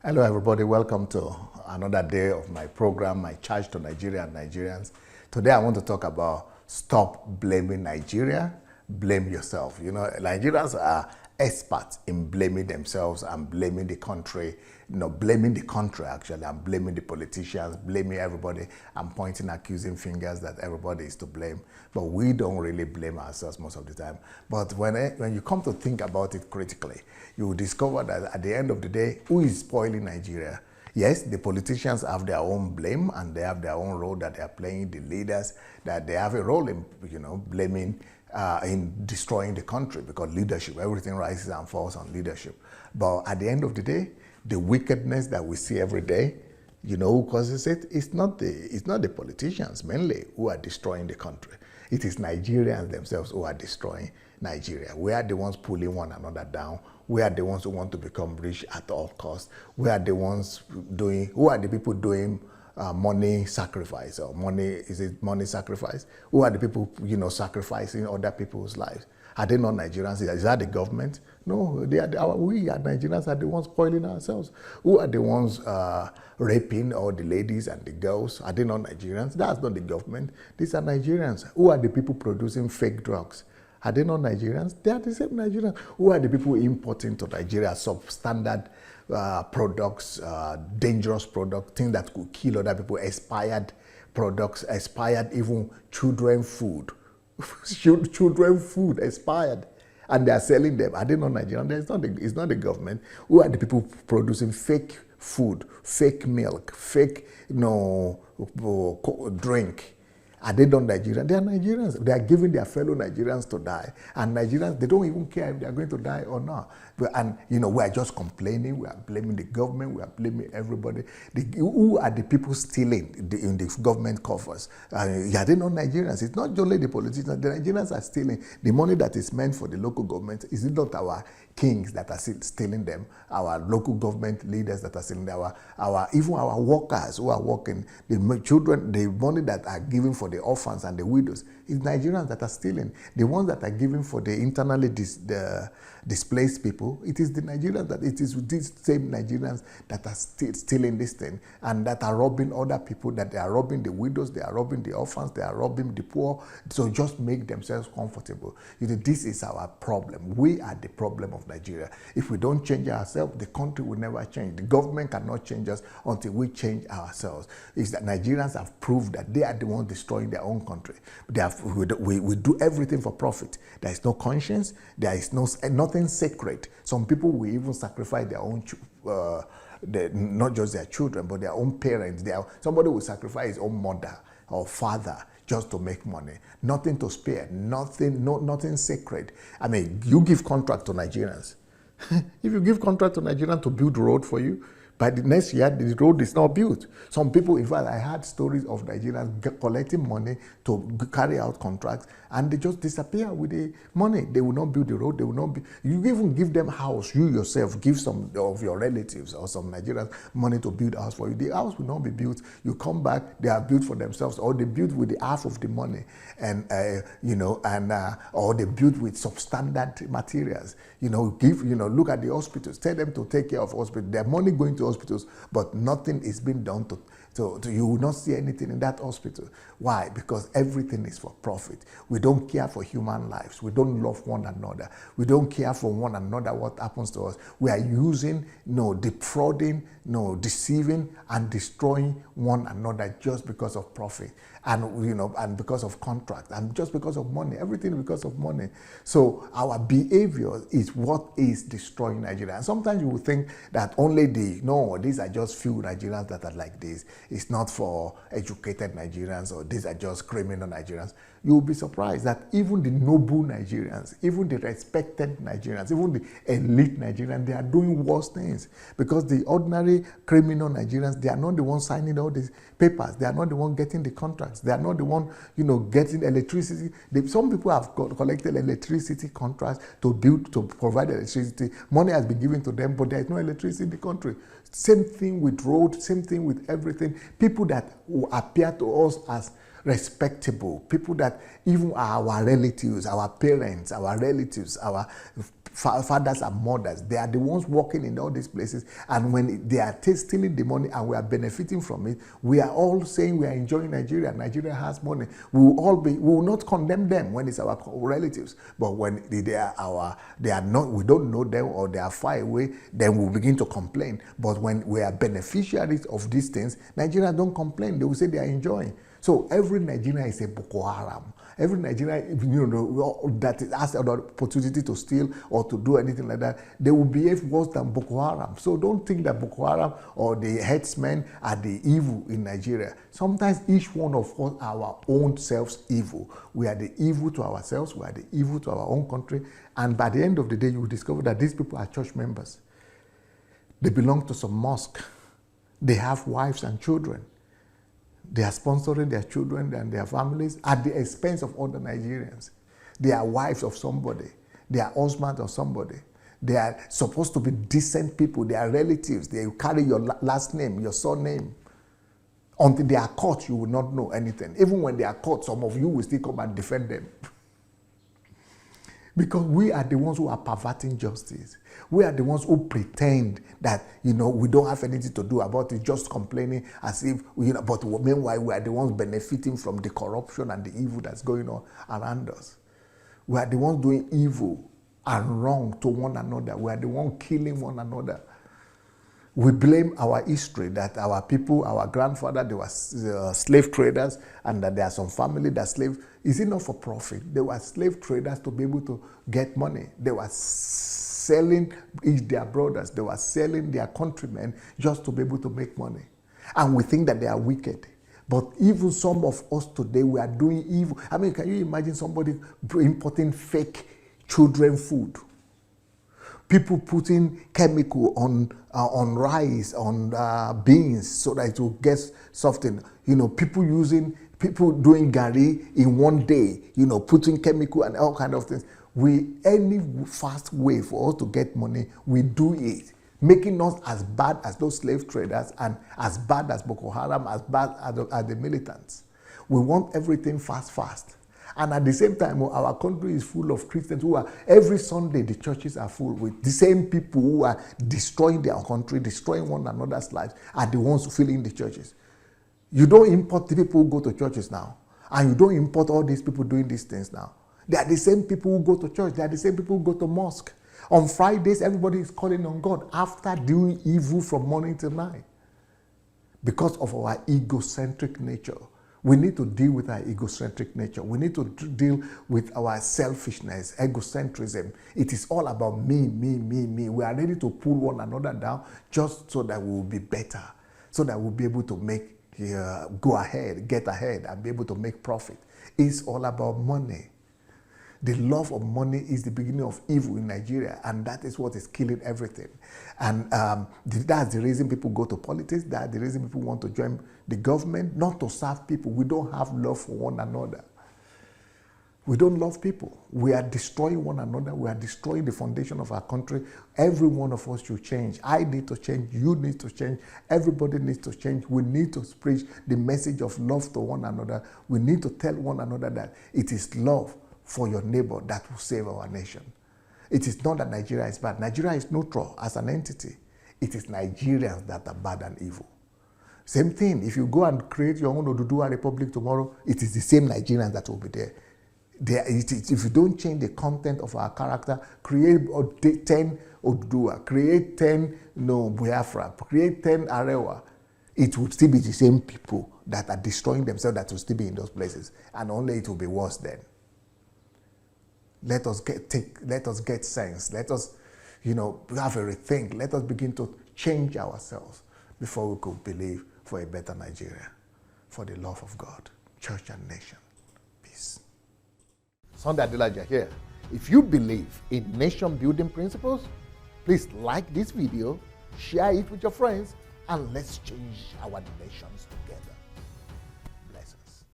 Hello, everybody. Welcome to another day of my program, My Charge to Nigeria and Nigerians. Today, I want to talk about stop blaming Nigeria, blame yourself. You know, Nigerians are experts in blaming themselves and blaming the country, blaming the country actually, and blaming the politicians, blaming everybody, and pointing accusing fingers that everybody is to blame. But we don't really blame ourselves most of the time. But when you come to think about it critically, you will discover that at the end of the day, who is spoiling Nigeria? Yes, the politicians have their own blame and they have their own role that they are playing, the leaders, that they have a role in, blaming, in destroying the country, because leadership, everything rises and falls on leadership. But at the end of the day, the wickedness that we see every day, who causes it? It's not the politicians mainly who are destroying the country. It is Nigerians themselves who are destroying Nigeria. We are the ones pulling one another down. We are the ones who want to become rich at all costs. We are the ones who are the people doing money sacrifice or money sacrifice? Who are the people, sacrificing other people's lives? Are they not Nigerians? Is that the government? No, we are Nigerians are the ones spoiling ourselves. Who are the ones raping all the ladies and the girls? Are they not Nigerians? That's not the government. These are Nigerians. Who are the people producing fake drugs? Are they not Nigerians? They are the same Nigerians. Who are the people importing to Nigeria substandard products, dangerous products, things that could kill other people, expired products, expired even children food. Children food expired, and they are selling them. Are they not Nigerian? It's not the government. Who are the people producing fake food, fake milk, fake drink? Are they not Nigerians? They are Nigerians. They are giving their fellow Nigerians to die. And Nigerians, they don't even care if they are going to die or not. And, we are just complaining. We are blaming the government. We are blaming everybody. Who are the people stealing in the government coffers? Are they not Nigerians? It's not only the politicians. The Nigerians are stealing. The money that is meant for the local government, is it not our kings that are stealing them, our local government leaders that are stealing them, even our workers who are working, the children, the money that are given for the orphans and the widows, it's Nigerians that are stealing. The ones that are given for the internally displaced people, it is the Nigerians it is these same Nigerians that are stealing this thing and that are robbing other people, that they are robbing the widows, they are robbing the orphans, they are robbing the poor, so just make themselves comfortable. This is our problem. We are the problem of Nigeria. If we don't change ourselves, the country will never change. The government cannot change us until we change ourselves. It's that Nigerians have proved that they are the ones destroying their own country. We do everything for profit. There is no conscience. There is nothing sacred. Some people will even sacrifice their own not just their children, but their own parents. Somebody will sacrifice his own mother or father just to make money. Nothing to spare, nothing sacred. I mean, you give contract to Nigerians. If you give contract to Nigerians to build road for you, by the next year, the road is not built. Some people, in fact, I heard stories of Nigerians collecting money to carry out contracts, and they just disappear with the money. They will not build the road. They will not be. You even give them house. You yourself give some of your relatives or some Nigerians money to build a house for you. The house will not be built. You come back, they are built for themselves, or they build with the half of the money, and or they build with substandard materials. Look at the hospitals. Tell them to take care of hospitals. Their money going to hospitals, but nothing is being done to you will not see anything in that hospital. Why? Because everything is for profit. We don't care for human lives. We don't love one another. We don't care for one another what happens to us. We are using, defrauding, deceiving and destroying one another just because of profit and because of contract and just because of money. Everything because of money. So our behavior is what is destroying Nigeria. And sometimes you will think that only these are just few Nigerians that are like this. It's not for educated Nigerians, or these are just criminal Nigerians. You'll be surprised that even the noble Nigerians, even the respected Nigerians, even the elite Nigerians, they are doing worse things. Because the ordinary criminal Nigerians, they are not the ones signing all these papers. They are not the ones getting the contracts. They are not the ones, getting electricity. Some people have collected electricity contracts to provide electricity. Money has been given to them, but there is no electricity in the country. Same thing with roads, same thing with everything. People that appear to us as respectable, people that even are our relatives, our parents, our relatives, our fathers and mothers. They are the ones working in all these places, and when they are stealing the money and we are benefiting from it, we are all saying we are enjoying Nigeria. Nigeria has money. We will not condemn them when it's our relatives, but when they are not, we don't know them or they are far away, then we'll begin to complain. But when we are beneficiaries of these things, Nigerians don't complain. They will say they are enjoying. So every Nigerian is a Boko Haram. Every Nigerian, that has an opportunity to steal or to do anything like that, they will behave worse than Boko Haram. So don't think that Boko Haram or the headsmen are the evil in Nigeria. Sometimes each one of us are our own selves evil. We are the evil to ourselves. We are the evil to our own country. And by the end of the day, you will discover that these people are church members. They belong to some mosque. They have wives and children. They are sponsoring their children and their families at the expense of other Nigerians. They are wives of somebody. They are husbands of somebody. They are supposed to be decent people. They are relatives. They carry your last name, your surname. Until they are caught, you will not know anything. Even when they are caught, some of you will still come and defend them. Because we are the ones who are perverting justice. We are the ones who pretend that, we don't have anything to do about it, just complaining as if, but meanwhile, we are the ones benefiting from the corruption and the evil that's going on around us. We are the ones doing evil and wrong to one another. We are the ones killing one another. We blame our history, that our people, our grandfather, they were slave traders, and that there are some family that slave. Is it not for profit? They were slave traders to be able to get money. They were selling their brothers. They were selling their countrymen just to be able to make money. And we think that they are wicked. But even some of us today, we are doing evil. I mean, can you imagine somebody importing fake children food? People putting chemical on rice, on beans, so that it will get softened. People doing gari in one day, putting chemical and all kind of things. Any fast way for us to get money, we do it, making us as bad as those slave traders and as bad as Boko Haram, as bad as the militants. We want everything fast. And at the same time, our country is full of Christians who are, every Sunday, the churches are full with the same people who are destroying their country, destroying one another's lives, are the ones filling the churches. You don't import the people who go to churches now. And you don't import all these people doing these things now. They are the same people who go to church. They are the same people who go to mosque. On Fridays, everybody is calling on God after doing evil from morning till night. Because of our egocentric nature. We need to deal with our egocentric nature. We need to deal with our selfishness, egocentrism. It is all about me. We are ready to pull one another down just so that we will be better, so that we'll be able to go ahead, get ahead, and be able to make profit. It's all about money. The love of money is the beginning of evil in Nigeria, and that is what is killing everything. And that's the reason people go to politics. That's the reason people want to join the government, not to serve people. We don't have love for one another. We don't love people. We are destroying one another. We are destroying the foundation of our country. Every one of us should change. I need to change. You need to change. Everybody needs to change. We need to preach the message of love to one another. We need to tell one another that it is love for your neighbor that will save our nation. It is not that Nigeria is bad. Nigeria is neutral as an entity. It is Nigerians that are bad and evil. Same thing, if you go and create your own Oduduwa Republic tomorrow, it is the same Nigerians that will be there. If you don't change the content of our character, create 10 Oduduwa, create 10 Biafra, create 10 Arewa, it would still be the same people that are destroying themselves that will still be in those places. And only it will be worse then. Let us get sense. Let us, have a rethink. Let us begin to change ourselves before we could believe for a better Nigeria, for the love of God, church and nation. Peace. Sunday Adelaja here. If you believe in nation building principles, please like this video, share it with your friends, and let's change our nations together.